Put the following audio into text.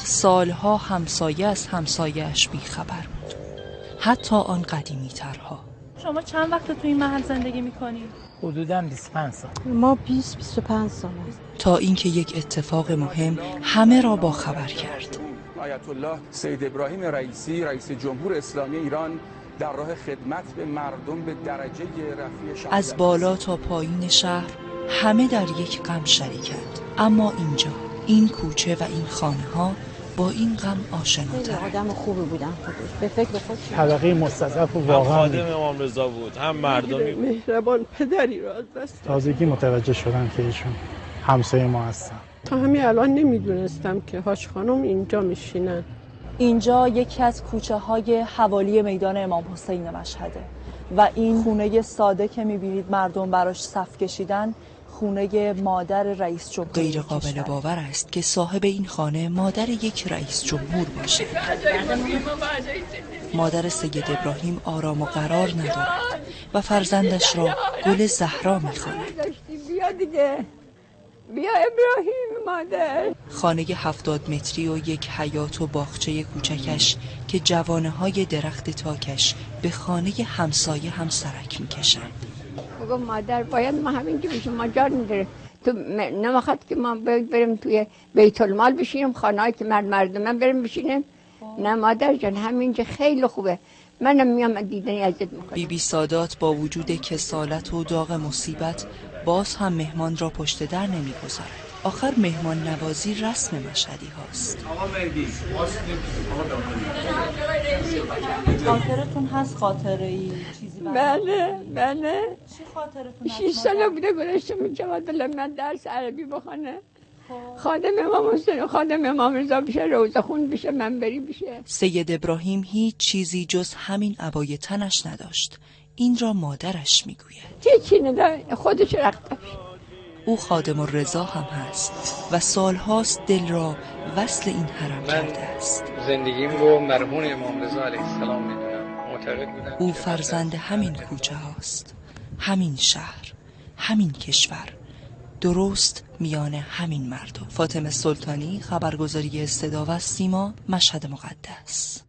سالها همسایه از همسایه‌اش بیخبر بود، حتی آن قدیمی ترها. شما چند وقت تو این محل زندگی میکنید؟ حدوداً 25 سال. ما 20-25 سال است. تا اینکه یک اتفاق مهم همه را با خبر کرد. آیت الله سید ابراهیم رئیسی رئیس جمهور اسلامی ایران در راه خدمت به مردم به درجه رفیع شهادت. از بالا تا پایین شهر همه در یک غم شریکند، اما اینجا، این کوچه و این خانه ها با این غم آشناتر. آدم خوبی بودن خودش، به فکر خودش. طبقه مستضعف و واقعا خادم امام رضا بود، هم مردمی. مهربان پدری را از دست تازگی متوجه شدم که ایشون همسایه ما هستن. تا همین الان نمیدونستم که حاج خانم اینجا میشینن. اینجا یکی از کوچه های حوالی میدان امام حسین مشهده و این خونه ساده که میبینید مردم براش صف کشیدن، خونه مادر رئیس جمهور. غیر قابل باور است که صاحب این خانه مادر یک رئیس جمهور باشد. مادر سید ابراهیم آرام و قرار ندارد و فرزندش را گل زهرا می‌خواند. بیا دیگه، بیا ابراهیم مادر. خانه 70 متری و یک حیاط و باغچه کوچکش که جوانه‌های درخت تاکش به خانه همسایه هم سرک می‌کشند. بگم مادر باید ما همینجا بشیم، ما جا نداره. تو نمیخواد که ما بریم توی بیت المال بشینیم، خانه‌ای که مردم بریم بشینیم؟ نه مادر جان، همینجا خیلی خوبه. منم میام دیدنی ازت میکنم. بیبی سادات با وجود کسالت و داغ مصیبت باز هم مهمان را پشت در نمیگذارد. آخر مهمان نوازی رسم مشهدی هاست. خاطرتون هست خاطره‌ای چیزی؟ بله. چی خاطرتون هست؟ 6 سال بوده گذاشته می جواد من درس عربی بخونه. خادم امام حسین، خادم امام رضا بشه، روزه خون بشه، منبری بشه. سید ابراهیم هیچ چیزی جز همین عبای تنش نداشت. این را مادرش میگوید. چی نداره، خودش رختش. او خادم الرضا هم هست و سالهاست دل را وصل این حرم کرده است. زندگیم رو مرهون امام رضا علیه السلام میدونم. معتقد بودم او فرزند همین کوچه هاست، همین شهر، همین کشور، درست میان همین مردم. فاطمه سلطانی، خبرگزاری صدا و سیما، مشهد مقدس.